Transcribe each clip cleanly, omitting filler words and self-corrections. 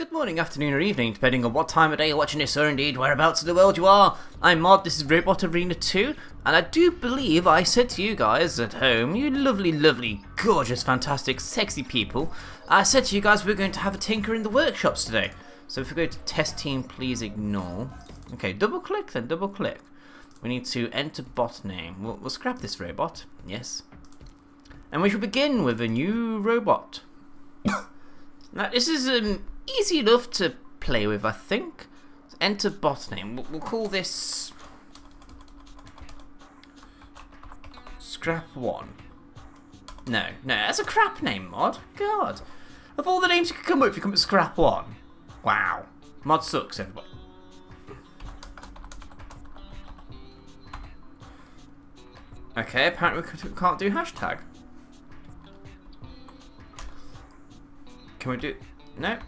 Good morning, afternoon or evening, depending on what time of day you're watching this or indeed whereabouts in the world you are. I'm Mod, this is Robot Arena 2, and I do believe I said to you guys at home, you lovely, gorgeous, fantastic, sexy people, I said to you guys we're going to have a tinker in the workshops today. So if we go to test team, please ignore. Okay, double click then, double click. We need to enter bot name. We'll scrap this robot, yes. And we shall begin with a new robot. Now this is easy enough to play with, I think. So enter bot name. We'll call this Scrap 1. No, that's a crap name, Mod. God. Of all the names you could come up with, you come up with Scrap 1. Wow. Mod sucks, everybody. Okay, apparently we can't do hashtag. Can we do... No.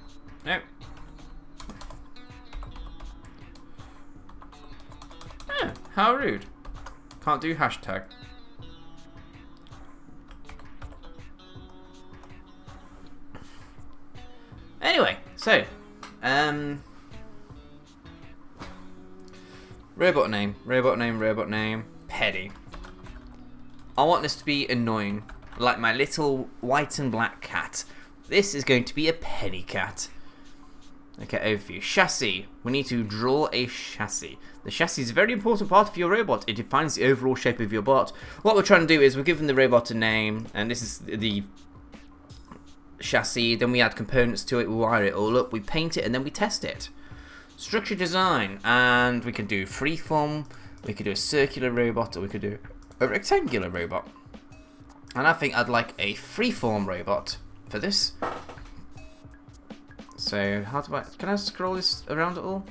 Oh, how rude. Can't do hashtag. Anyway, so... Robot name. Petty. I want this to be annoying. Like my little white and black cat. This is going to be a penny cat. Okay, overview. Chassis. We need to draw a chassis. The chassis is a very important part of your robot. It defines the overall shape of your bot. What we're trying to do is we're giving the robot a name, and this is the chassis. Then we add components to it, we wire it all up, we paint it, and then we test it. Structure design, and we can do freeform, we could do a circular robot, or we could do a rectangular robot. And I think I'd like a freeform robot for this. So how do can I scroll this around at all?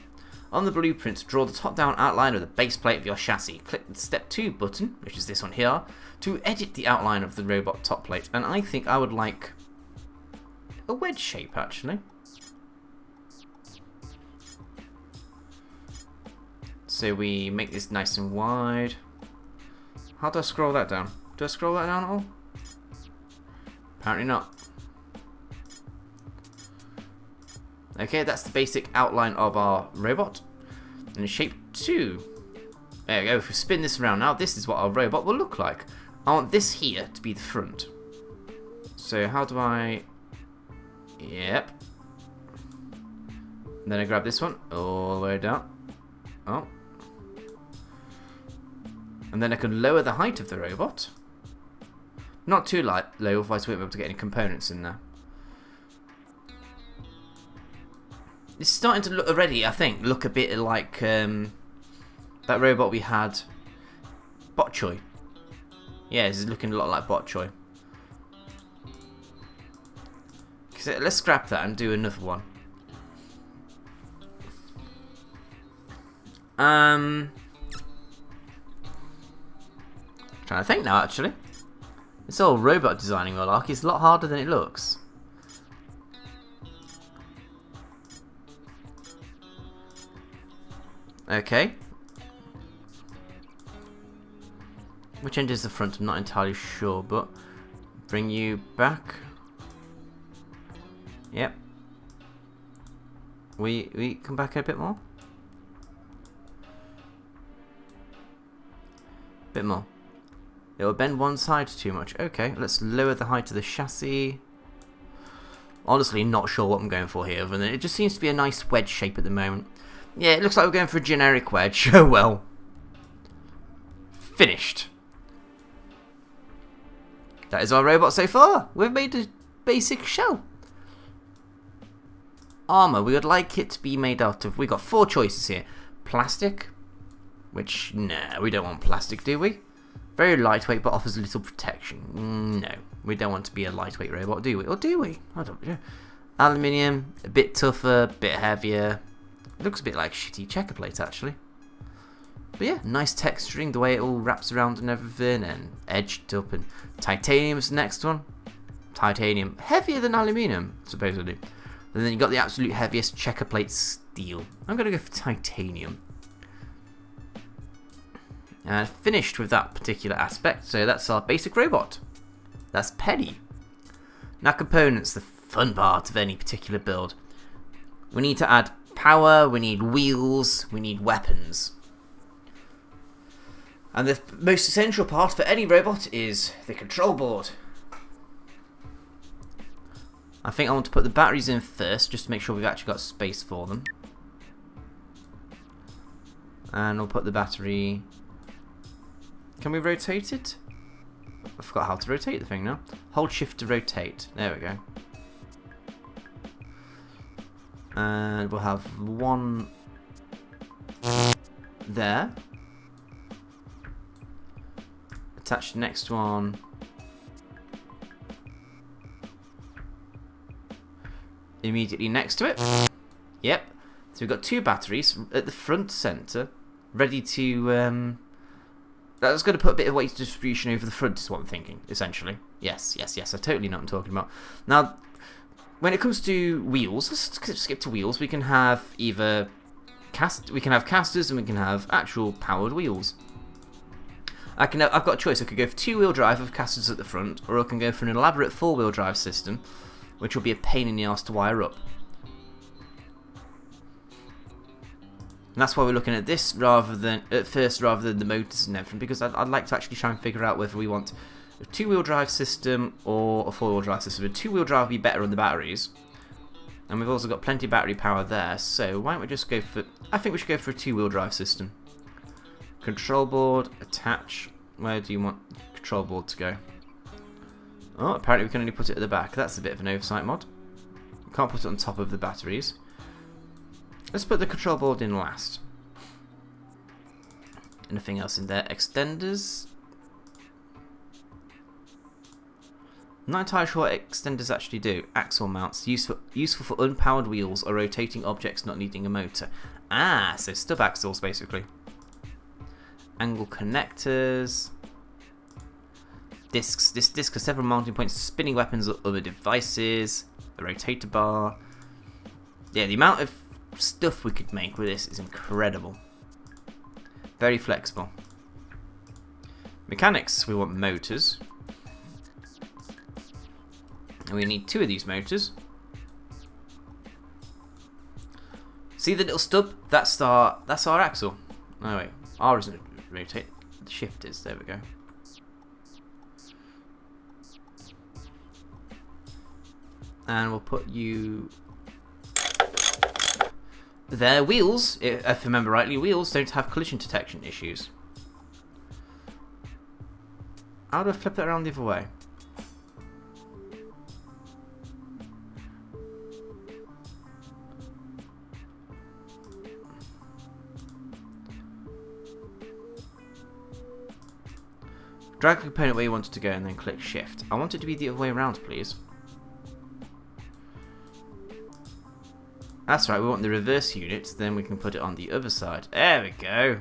On the blueprint, draw the top down outline of the base plate of your chassis. Click the step 2 button, which is this one here, to edit the outline of the robot top plate. And I think I would like a wedge shape actually. So we make this nice and wide. How do I scroll that down? Do I scroll that down at all? Apparently not. Okay, that's the basic outline of our robot. And shape 2. There we go. If we spin this around now, this is what our robot will look like. I want this here to be the front. So how do I... Yep. And then I grab this one all the way down. Oh. And then I can lower the height of the robot. Not too low, otherwise we won't be able to get any components in there. It's starting to look already, I think, look a bit like that robot we had, Bok Choy. Yeah, this is looking a lot like Bok Choy. So let's scrap that and do another one. Trying to think now, actually. This whole robot designing malarkey is a lot harder than it looks. Okay. Which end is the front? I'm not entirely sure, but bring you back. Yep. We come back a bit more. Bit more. It will bend one side too much. Okay, let's lower the height of the chassis. Honestly, not sure what I'm going for here, other than it just seems to be a nice wedge shape at the moment. Yeah, it looks like we're going for a generic wedge. Oh well. Finished. That is our robot so far. We've made a basic shell. Armour, we would like it to be made out of... We've got 4 choices here. Plastic. Which, nah, we don't want plastic, do we? Very lightweight, but offers little protection. No, we don't want to be a lightweight robot, do we? Or do we? I don't know. Aluminium, a bit tougher, a bit heavier. It looks a bit like shitty checker plate, actually. But yeah, nice texturing, the way it all wraps around and everything, and edged up. And titanium's the next one. Titanium, heavier than aluminium, supposedly. And then you got the absolute heaviest checker plate steel. I'm going to go for titanium. And finished with that particular aspect, so that's our basic robot. That's Penny. Now components, the fun part of any particular build. We need to add power, we need wheels, we need weapons. And the most essential part for any robot is the control board. I think I want to put the batteries in first, just to make sure we've actually got space for them. And we'll put the battery... Can we rotate it? I forgot how to rotate the thing now. Hold shift to rotate. There we go. And we'll have one there. Attach the next one. Immediately next to it. Yep. So we've got two batteries at the front center, ready to... That's going to put a bit of weight distribution over the front, is what I'm thinking, essentially. Yes, I totally know what I'm talking about. Now, when it comes to wheels, let's skip to wheels. We can have either casters and we can have actual powered wheels. I've got a choice. I could go for two-wheel drive with casters at the front, or I can go for an elaborate four-wheel drive system, which will be a pain in the arse to wire up. And that's why we're looking at this rather than the motors and everything, because I'd like to actually try and figure out whether we want a two-wheel drive system or a four-wheel drive system. A two-wheel drive would be better on the batteries, and we've also got plenty of battery power there. So why don't we just go for? I think we should go for a two-wheel drive system. Control board, attach. Where do you want control board to go? Oh, apparently we can only put it at the back. That's a bit of an oversight mod. We can't put it on top of the batteries. Let's put the control board in last. Anything else in there? Extenders. Not entirely sure what extenders actually do. Axle mounts. Useful for unpowered wheels or rotating objects not needing a motor. Ah, so stub axles basically. Angle connectors. Discs. This disc has several mounting points for spinning weapons or other devices. A rotator bar. Yeah, the amount of stuff we could make with this is incredible. Very flexible. Mechanics, we want motors. And we need two of these motors. See the little stub? That's our axle. Oh wait, R isn't rotate. The shift is. There we go. And we'll put you there. Wheels, if I remember rightly, wheels don't have collision detection issues. How do I flip that around the other way? Drag the component where you want it to go and then click shift. I want it to be the other way around, please. That's right, we want the reverse unit, then we can put it on the other side. There we go.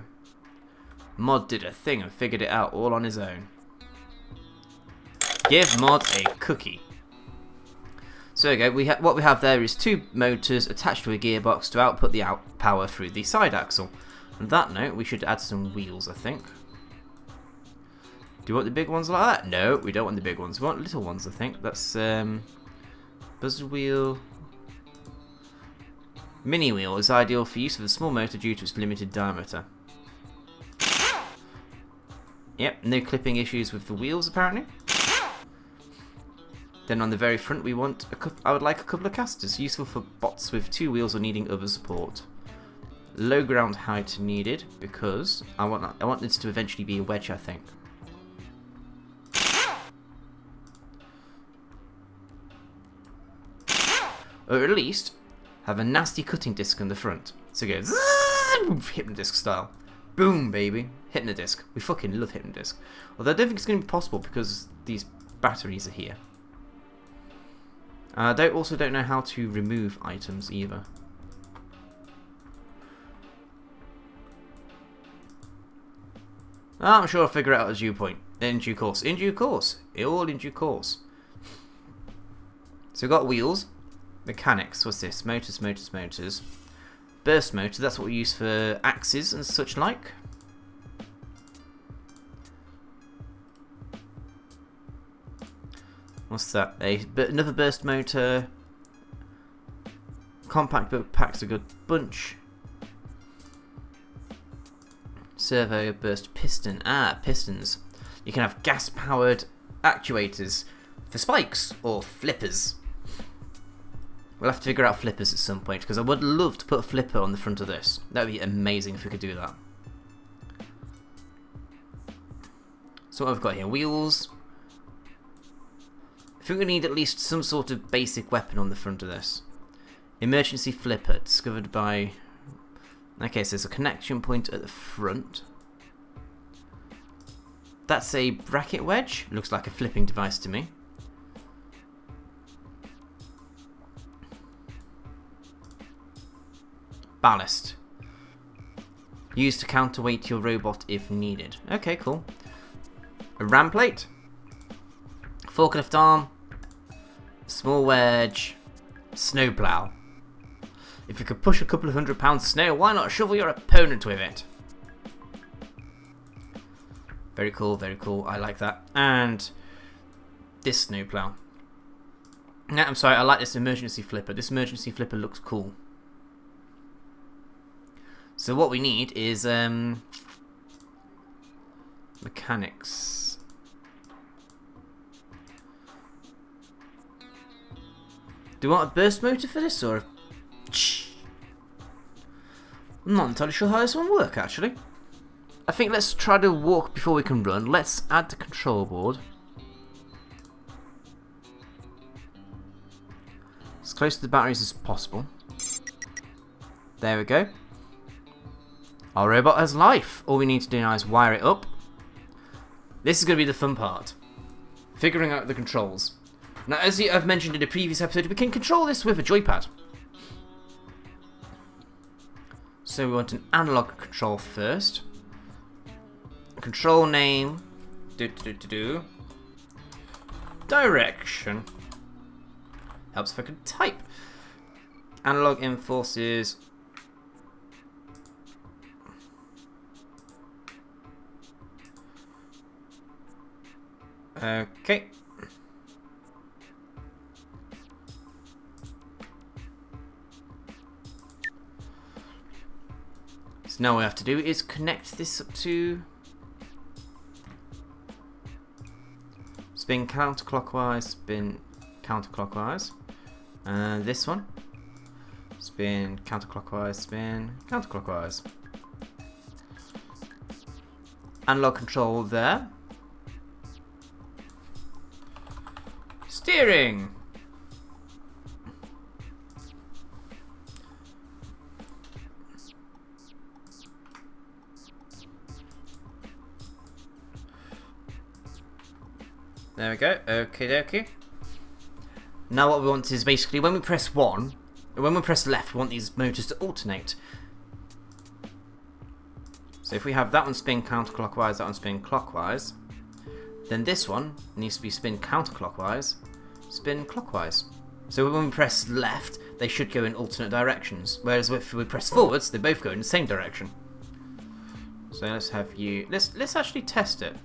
Mod did a thing and figured it out all on his own. Give Mod a cookie. So there we go. What we have there is two motors attached to a gearbox to output the power through the side axle. On that note, we should add some wheels, I think. Do you want the big ones like that? No, we don't want the big ones. We want little ones, I think. That's buzzer wheel. Mini wheel is ideal for use with a small motor due to its limited diameter. Yep, no clipping issues with the wheels apparently. Then on the very front we want I would like a couple of casters, useful for bots with two wheels or needing other support. Low ground height needed because I want this to eventually be a wedge, I think. Or at least have a nasty cutting disc on the front. So go hypnodisc style. Boom, baby. Hypnodisc. We fucking love hypnodisc. Although I don't think it's going to be possible because these batteries are here. I also don't know how to remove items either. I'm sure I'll figure it out as in due course. In due course. All in due course. So we've got wheels. Mechanics, what's this? Motors. Burst motor, that's what we use for axes and such like. What's that? Another burst motor. Compact but packs a good bunch. Servo burst piston. Ah, pistons. You can have gas-powered actuators for spikes or flippers. We'll have to figure out flippers at some point, because I would love to put a flipper on the front of this. That would be amazing if we could do that. So what I've got here, wheels. I think we need at least some sort of basic weapon on the front of this. Emergency flipper, discovered by... Okay, so there's a connection point at the front. That's a bracket wedge. Looks like a flipping device to me. Ballast. Used to counterweight your robot if needed. Okay, cool. A ram plate. Forklift arm. Small wedge. Snowplow. If you could push a couple of £100 of snow, why not shovel your opponent with it? Very cool, very cool. I like that. And this snowplow. No, I'm sorry, I like this emergency flipper. This emergency flipper looks cool. So what we need is mechanics. Do you want a burst motor for this, or I'm not entirely sure how this one will work, actually. I think let's try to walk before we can run. Let's add the control board. As close to the batteries as possible. There we go. Our robot has life. All we need to do now is wire it up. This is going to be the fun part. Figuring out the controls. Now, as I've mentioned in a previous episode, we can control this with a joypad. So we want an analog control first. Control name. Direction. Helps if I can type. Analog enforces. Okay. So now what we have to do is connect this up to spin counterclockwise, spin counterclockwise, and this one spin counterclockwise, spin counterclockwise. Analog control there. Steering. There we go. Okay, dokie. Now what we want is basically when we press one, when we press left, we want these motors to alternate. So if we have that one spin counterclockwise, that one spin clockwise, then this one needs to be spin counterclockwise, spin clockwise. So when we press left, they should go in alternate directions. Whereas if we press forwards, they both go in the same direction. So let's have you. Let's actually test it.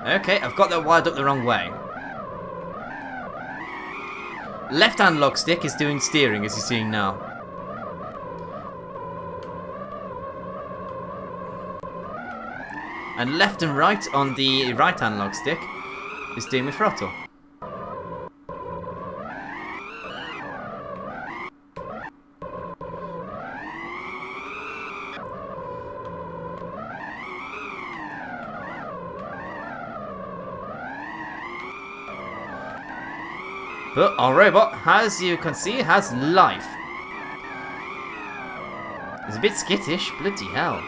Okay, I've got that wired up the wrong way. Left analog stick is doing steering, as you're seeing now. And left and right on the right analog stick is doing the throttle. But our robot, as you can see, has life. It's a bit skittish, bloody hell.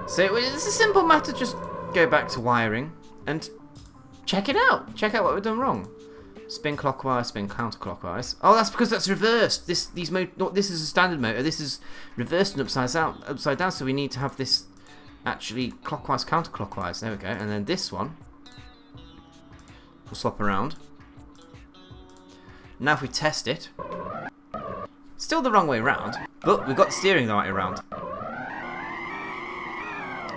So it's a simple matter, just go back to wiring and check it out. Check out what we've done wrong. Spin clockwise, spin counterclockwise. Oh, that's because that's reversed. This is a standard motor. This is reversed and upside down. So we need to have this actually clockwise, counterclockwise. There we go. And then this one will swap around. Now if we test it, Still the wrong way around, but we've got the steering the right way around.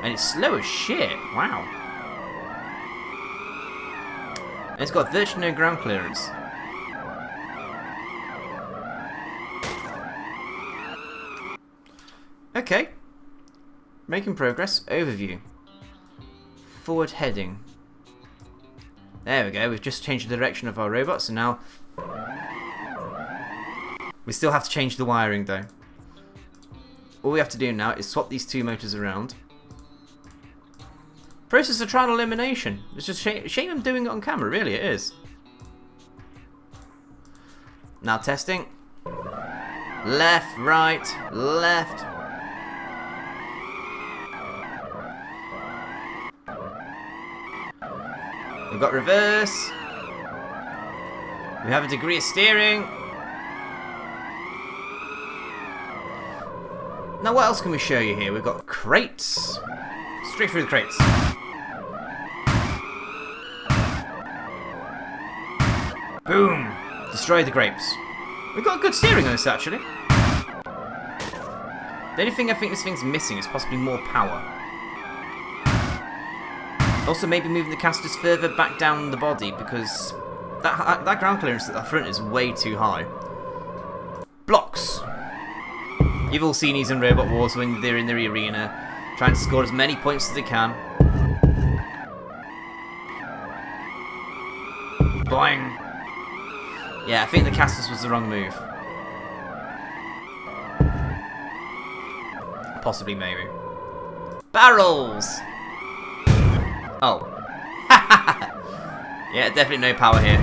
And it's slow as shit. Wow. And it's got virtually no ground clearance. Okay. Making progress. Overview. Forward heading. There we go. We've just changed the direction of our robot, so now we still have to change the wiring though. All we have to do now is swap these two motors around. Process of trial elimination. It's just shame I'm doing it on camera, really it is. Now testing. Left, right, left. We've got reverse. We have a degree of steering. Now what else can we show you here? We've got crates. Straight through the crates. Boom! Destroy the grapes. We've got good steering on this actually. The only thing I think this thing's missing is possibly more power. Also maybe moving the casters further back down the body because that ground clearance at the front is way too high. Blocks. You've all seen these in Robot Wars when they're in the arena, trying to score as many points as they can. Boing. Yeah, I think the casters was the wrong move. Possibly, maybe. Barrels! Oh. Yeah, definitely no power here.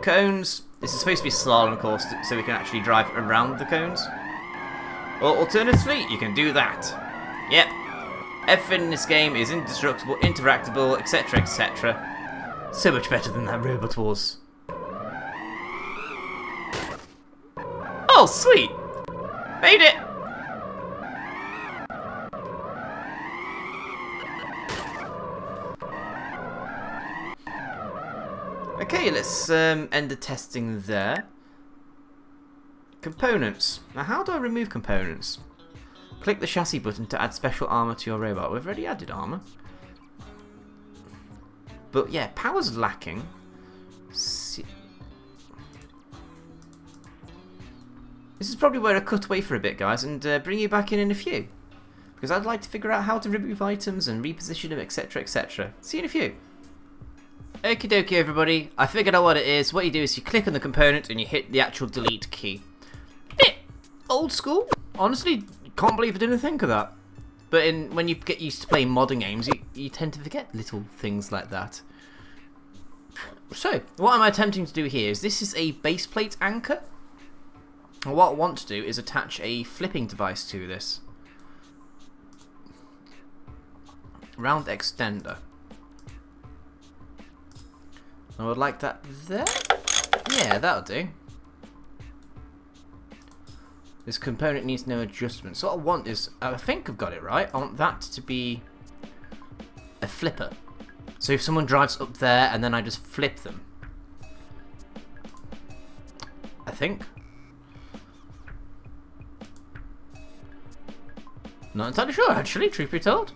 Cones. This is supposed to be a slalom course, so we can actually drive around the cones. Or alternatively, you can do that. Yep. Everything in this game is indestructible, interactable, etc, etc. So much better than that Robot Wars. Oh, sweet! Made it! Okay, let's end the testing there. Components. Now, how do I remove components? Click the chassis button to add special armour to your robot. We've already added armour. But yeah, power's lacking. This is probably where I cut away for a bit, guys, and bring you back in a few. Because I'd like to figure out how to remove items and reposition them, etc, etc. See you in a few. Okie dokie everybody, I figured out what it is. What you do is you click on the component and you hit the actual delete key. Bit old school. Honestly, can't believe I didn't think of that. But when you get used to playing modern games, you tend to forget little things like that. So, what I'm attempting to do here is this is a base plate anchor. And what I want to do is attach a flipping device to this. Round extender. I would like that there. Yeah, that'll do. This component needs no adjustment. So what I want is, I think I've got it right, I want that to be a flipper. So if someone drives up there and then I just flip them. I think. Not entirely sure actually, truth be told.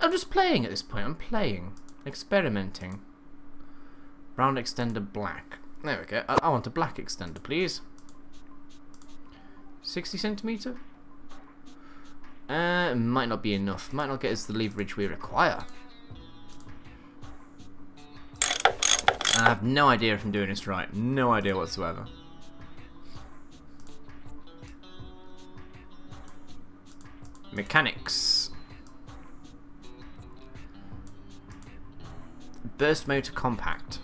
I'm just playing at this point. I'm playing. Experimenting. Round extender black. There we go. I want a black extender, please. 60 centimetre? Might not be enough. Might not get us the leverage we require. I have no idea if I'm doing this right. No idea whatsoever. Mechanics. Burst motor compact.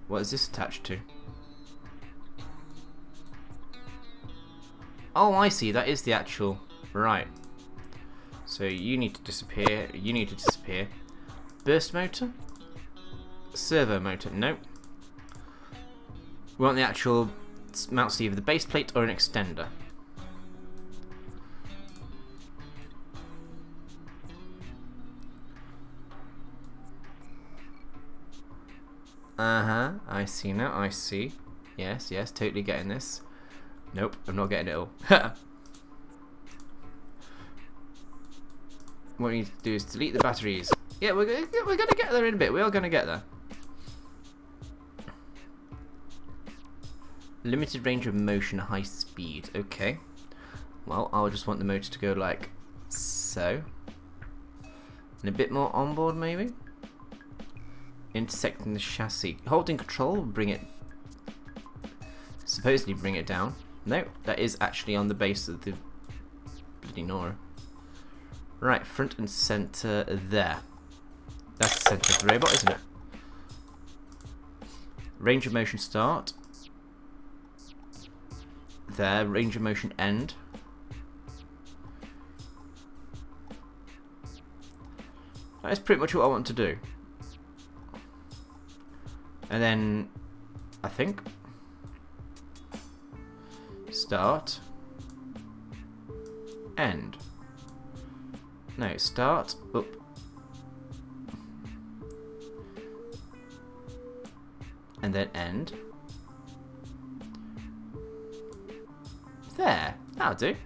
What is this attached to? Oh, I see. That is the actual... Right. So you need to disappear. You need to disappear. Burst motor? Servo motor. Nope. We want the actual... mounts either the base plate or an extender. I see now, I see. Yes, yes, totally getting this. Nope, I'm not getting it all. What we need to do is delete the batteries. Yeah, we're gonna get there in a bit. We are gonna get there. Limited range of motion, high speed. Okay. Well, I'll just want the motor to go like so. And a bit more onboard, maybe. Intersecting the chassis. Holding control will bring it. Supposedly bring it down. No, that is actually on the base of the bloody Nora. Right, front and center there. That's the center of the robot, isn't it? Range of motion start. There, range of motion end. That is pretty much what I want to do. And then, I think, start, end. No, start, up. And then end. There, that'll do.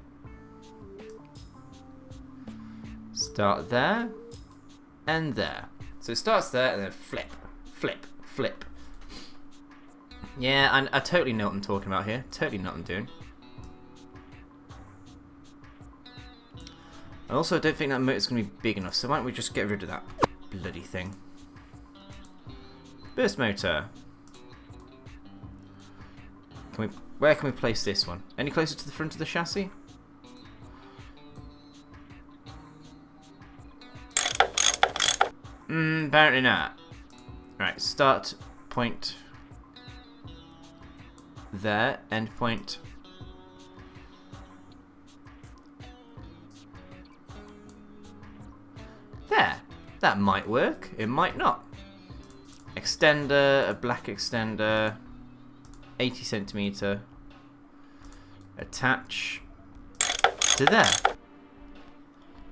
Start there, and there. So it starts there, and then flip, flip, flip. Yeah, I totally know what I'm talking about here. Totally know what I'm doing. I also don't think that motor's going to be big enough, so why don't we just get rid of that bloody thing. Burst motor. Where can we place this one? Any closer to the front of the chassis? Apparently not. Right, start point there, end point there. That might work, it might not. Extender, a black extender, 80 centimeter. Attach to there.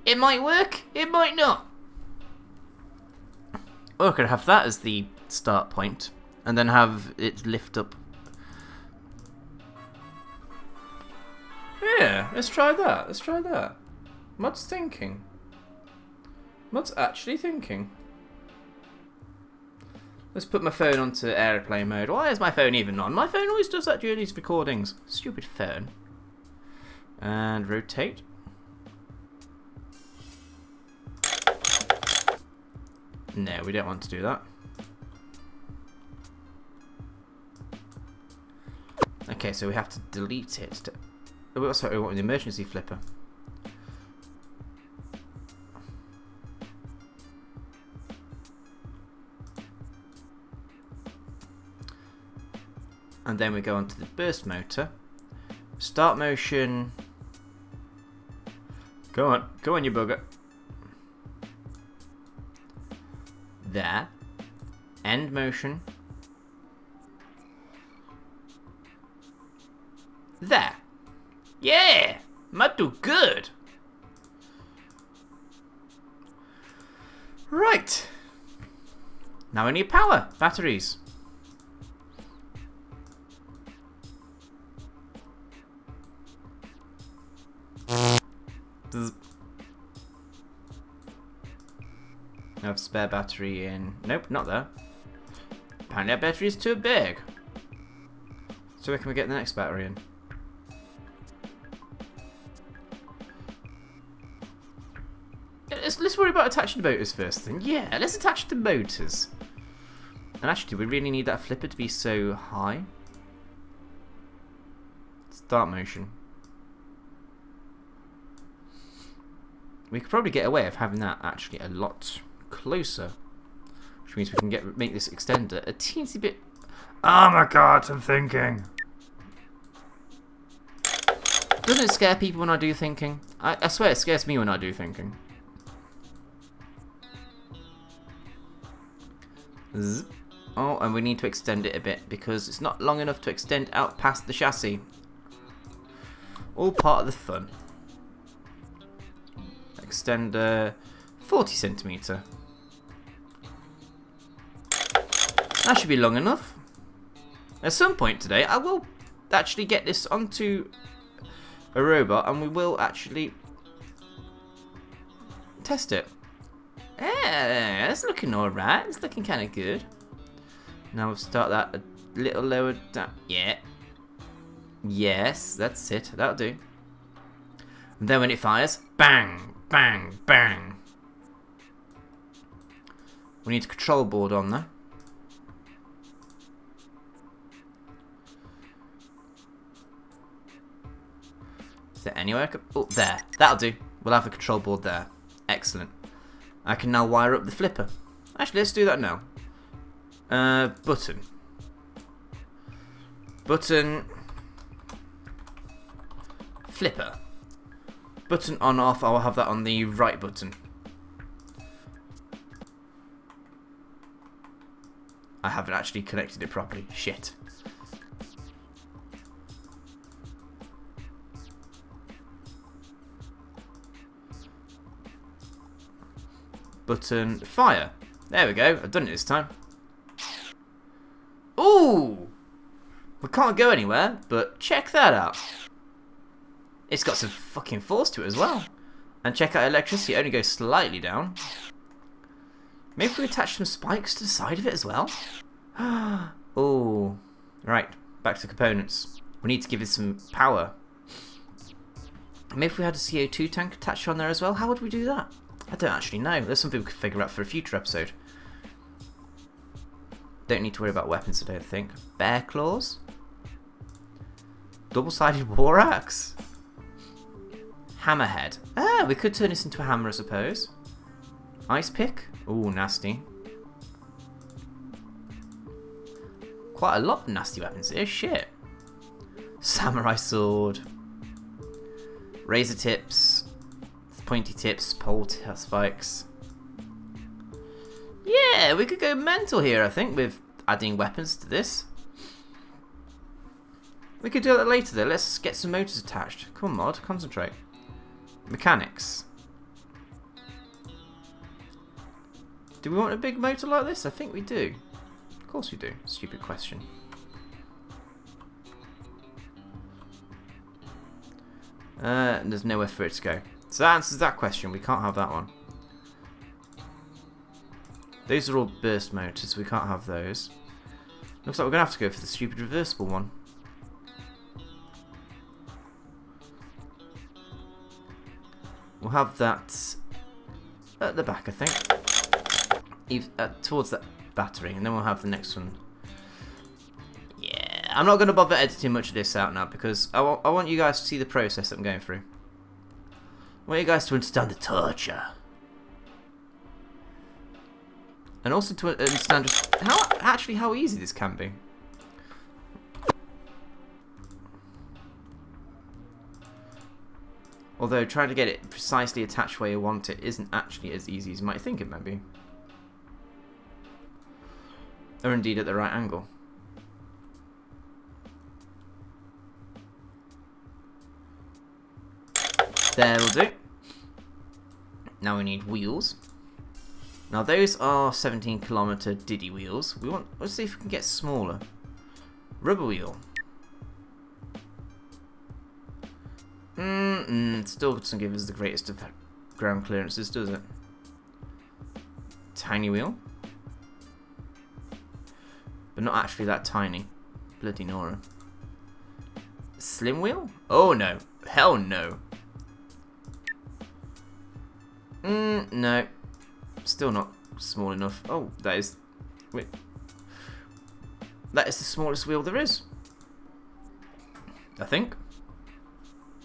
It might work, it might not. Or I could have that as the start point and then have it lift up. Yeah, let's try that. Let's try that. Mod's thinking. Mod's actually thinking. Let's put my phone onto airplane mode. Why is my phone even on? My phone always does that during these recordings. Stupid phone. And rotate. No, we don't want to do that. Okay, so we have to delete it. Oh, sorry, we want the emergency flipper. And then we go on to the burst motor. Start motion. Go on, you bugger. There. End motion. There. Yeah! Might do good. Right. Now we need power. Batteries. I have spare battery in. Nope, not there. Apparently that battery is too big. So where can we get the next battery in? Let's worry about attaching the motors first then. Yeah, let's attach the motors. And actually, do we really need that flipper to be so high? Start motion. We could probably get away of having that actually a lot closer, which means we can make this extender a teensy bit. Oh my god, I'm thinking. Doesn't it scare people when I do thinking? I swear it scares me when I do thinking. Zzz. Oh, and we need to extend it a bit because it's not long enough to extend out past the chassis. All part of the fun. Extender 40 centimeter. That should be long enough. At some point today, I will actually get this onto a robot and we will actually test it. Yeah, it's looking alright. It's looking kind of good. Now we'll start that a little lower down. Yeah. Yes, that's it. That'll do. And then when it fires, bang, bang, bang. We need a control board on there. Is there anywhere I could... Oh, there. That'll do. We'll have a control board there. Excellent. I can now wire up the flipper. Actually, let's do that now. Button. Button. Flipper. Button on off. I'll have that on the right button. I haven't actually connected it properly. Shit. Button fire. There we go. I've done it this time. Ooh! We can't go anywhere, but check that out. It's got some fucking force to it as well. And check out electricity, it only goes slightly down. Maybe if we attach some spikes to the side of it as well? Oh, right, back to components. We need to give it some power. Maybe if we had a CO2 tank attached on there as well, how would we do that? I don't actually know. There's something we could figure out for a future episode. Don't need to worry about weapons today, I think. Bear claws? Double-sided war axe? Hammerhead. Ah, we could turn this into a hammer, I suppose. Ice pick? Ooh, nasty. Quite a lot of nasty weapons here. Shit. Samurai sword. Razor tips. Pointy tips. Pole spikes. Yeah, we could go mental here, I think, with adding weapons to this. We could do that later, though. Let's get some motors attached. Come on, mod. Concentrate. Mechanics. Do we want a big motor like this? I think we do. Of course we do. Stupid question. There's nowhere for it to go. So that answers that question. We can't have that one. Those are all burst motors. We can't have those. Looks like we're going to have to go for the stupid reversible one. We'll have that at the back, I think. Towards that battery, and then we'll have the next one. Yeah, I'm not going to bother editing much of this out now because I want you guys to see the process that I'm going through. I want you guys to understand the torture. And also to understand just how easy this can be. Although trying to get it precisely attached where you want it isn't actually as easy as you might think it might be. Or indeed at the right angle. There will do. Now we need wheels. Now those are 17km Diddy wheels. Let's see if we can get smaller. Rubber wheel. Still doesn't give us the greatest of ground clearances, does it? Tiny wheel. But not actually that tiny. Bloody Nora. Slim wheel? Oh no. Hell no. No. Still not small enough. Oh, that is... Wait. That is the smallest wheel there is. I think.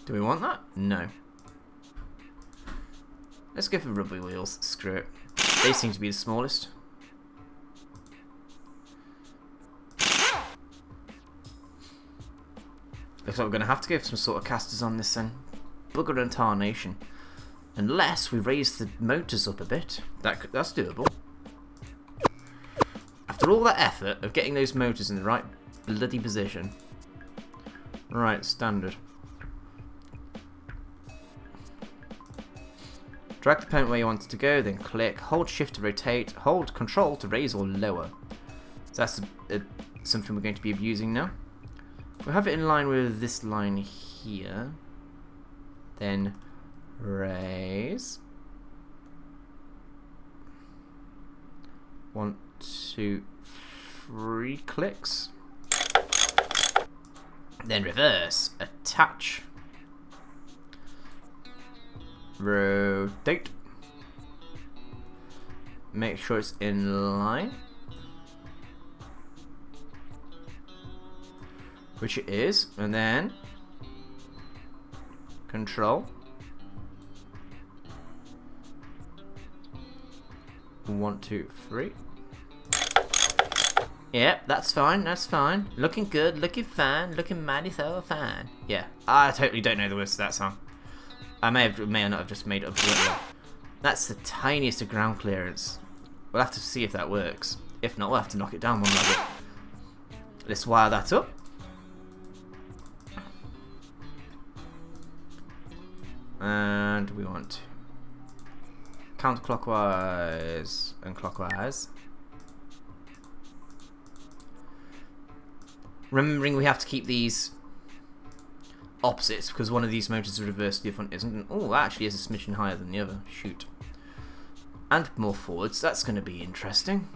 Do we want that? No. Let's go for rubber wheels. Screw it. They seem to be the smallest. Looks like we're going to have to go for some sort of casters on this then. Bugger and tarnation. Unless we raise the motors up a bit. That's doable. After all that effort of getting those motors in the right bloody position. Right, standard. Drag the point where you want it to go, then click. Hold shift to rotate. Hold control to raise or lower. So that's something we're going to be abusing now. We'll have it in line with this line here. Then raise. 1, 2, 3 clicks. Then reverse. Attach. Rotate. Make sure it's in line. Which it is. And then control. 1, 2, 3. Yep, that's fine, that's fine. Looking good, looking fine, looking mighty so fine. Yeah, I totally don't know the words to that song. I may or not have just made it up. That's the tiniest of ground clearance. We'll have to see if that works. If not, we'll have to knock it down one level. Let's wire that up. And we want counterclockwise and clockwise. Remembering we have to keep these opposites because one of these motors is reversed, the other one isn't. Oh, that actually is a smidgen higher than the other. Shoot. And more forwards. That's going to be interesting.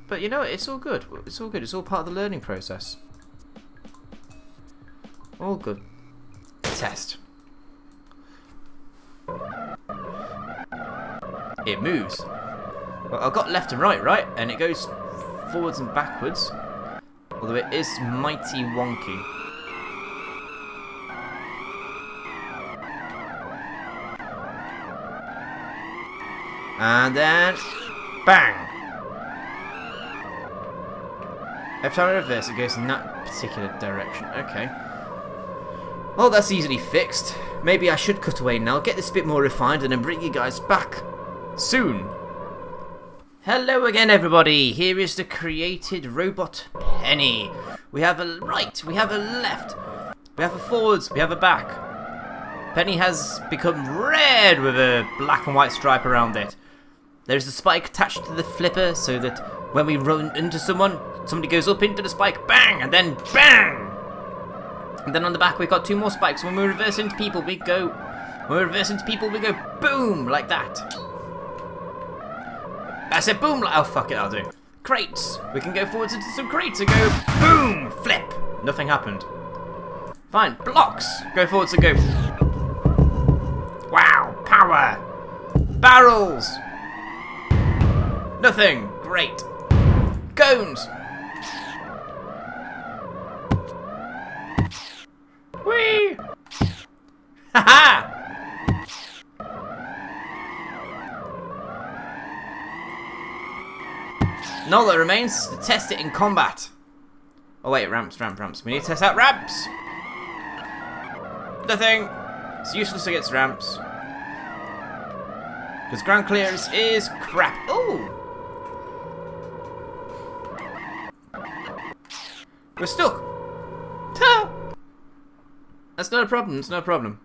But you know, it's all good. It's all good. It's all part of the learning process. All good. Test. It moves. Well, I've got left and right, and it goes forwards and backwards. Although it is mighty wonky. And then bang! Every time I reverse, it goes in that particular direction. Okay. Well, that's easily fixed. Maybe I should cut away now, get this a bit more refined, and then bring you guys back soon. Hello again, everybody. Here is the created robot Penny. We have a right, we have a left, we have a forwards, we have a back. Penny has become red with a black and white stripe around it. There's a spike attached to the flipper so that when we run into someone, somebody goes up into the spike, bang, and then bang! And then on the back we've got 2 more spikes. When we reverse into people, we go... When we reverse into people, we go boom, like that. I said boom, like... Oh, fuck it, I'll do. Crates. We can go forwards into some crates and go boom, flip. Nothing happened. Fine. Blocks. Go forwards and go... Wow, power. Barrels. Nothing. Great. Cones. Whee! Haha! And all that remains is to test it in combat. Oh wait, ramps. We need to test out ramps! Nothing! It's useless against ramps. Because ground clearance is crap. Ooh! We're stuck! Ta! That's not a problem, it's no problem.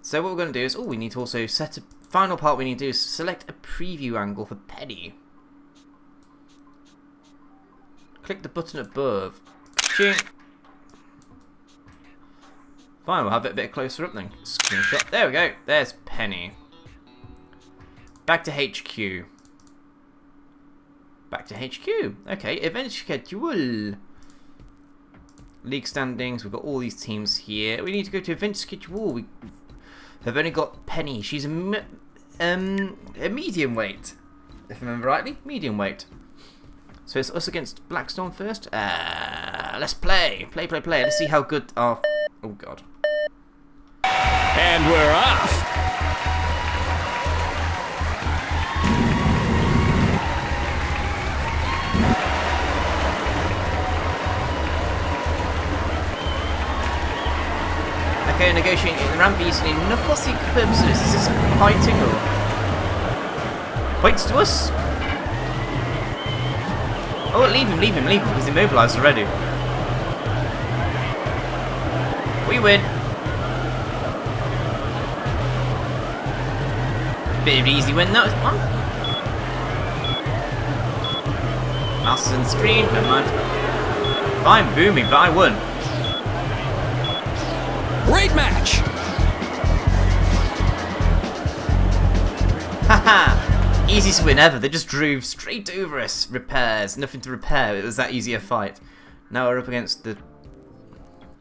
So what we're going to do is, we need to also set a final part we need to do is select a preview angle for Penny. Click the button above. Ching. Fine, we'll have it a bit closer up then. Screenshot. There we go. There's Penny. Back to HQ. Back to HQ. Okay, event schedule. League standings. We've got all these teams here. We need to go to event schedule. We have only got Penny. She's a medium weight, if I remember rightly. Medium weight. So it's us against Blackstone first. Let's play. Play. Let's see how good our... Oh, God. And we're off. Okay, negotiating the ramp easily. No fussy purposes. Is this fighting or... Points to us? Oh, leave him. He's immobilized already. We win. Bit of an easy win that one. Mouse is on the screen, never mind. Fine, booming, but I won. Great match! Haha! Easiest win ever. They just drove straight over us. Repairs. Nothing to repair. It was that easy a fight. Now we're up against the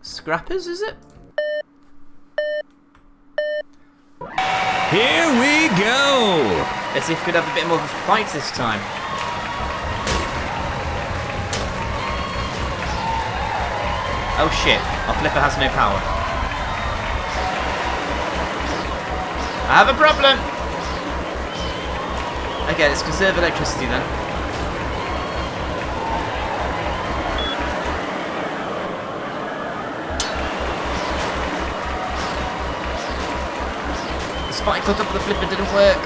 Scrappers, is it? Here we go! Let's see if we could have a bit more of a fight this time. Oh shit, our flipper has no power. I have a problem! Okay, let's conserve electricity then. The spike caught up with the flipper didn't work.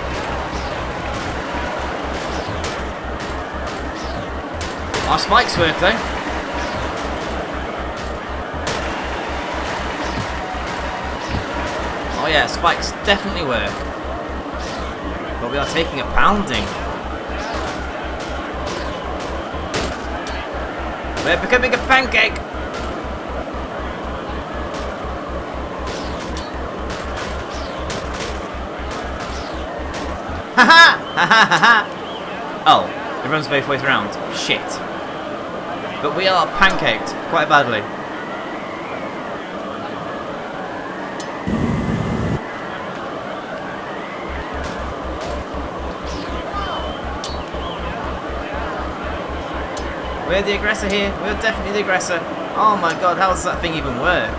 Our spikes work though. Oh yeah, spikes definitely work. But we are taking a pounding. We're becoming a pancake. Haha! Ha! Oh, it runs both ways around. Shit. But we are pancaked quite badly. We're the aggressor here. We're definitely the aggressor. Oh my god, how does that thing even work?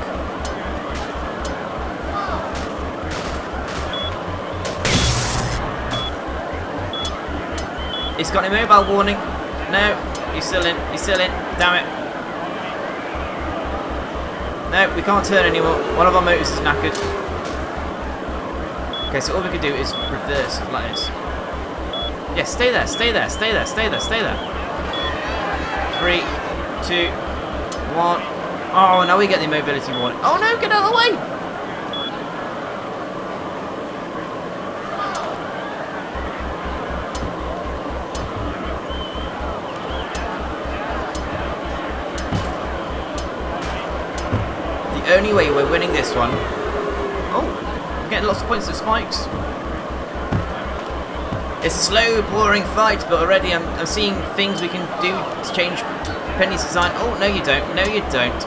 It's got a mobile warning. No, he's still in. He's still in. Damn it. No, we can't turn anymore. One of our motors is knackered. Okay, so all we could do is reverse like this. Yeah, stay there, stay there, stay there, stay there, stay there. 3, 2, 1. Oh, now we get the mobility warning. Oh no, get out of the way! The only way we're winning this one. Oh, we're getting lots of points of spikes. It's a slow, boring fight, but already I'm seeing things we can do to change Penny's design. Oh, no you don't. No you don't.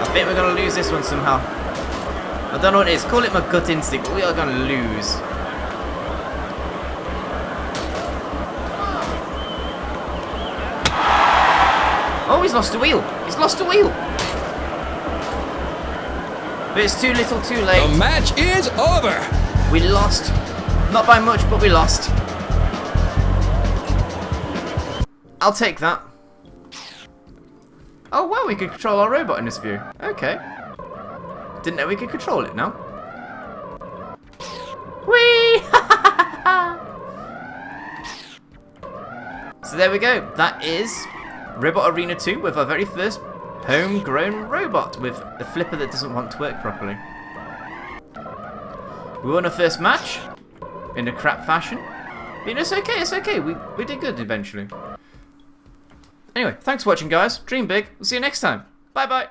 I think we're going to lose this one somehow. I don't know what it is. Call it my gut instinct, but we are going to lose. Oh, he's lost a wheel. He's lost a wheel. But it's too little, too late. The match is over. We lost. Not by much, but we lost. I'll take that. Oh, wow, we can control our robot in this view. Okay. Didn't know we could control it now. Whee! So there we go. That is Robot Arena 2 with our very first homegrown robot with a flipper that doesn't want to work properly. We won our first match in a crap fashion. But it's okay, it's okay. We did good eventually. Anyway, thanks for watching guys. Dream big. We'll see you next time. Bye bye.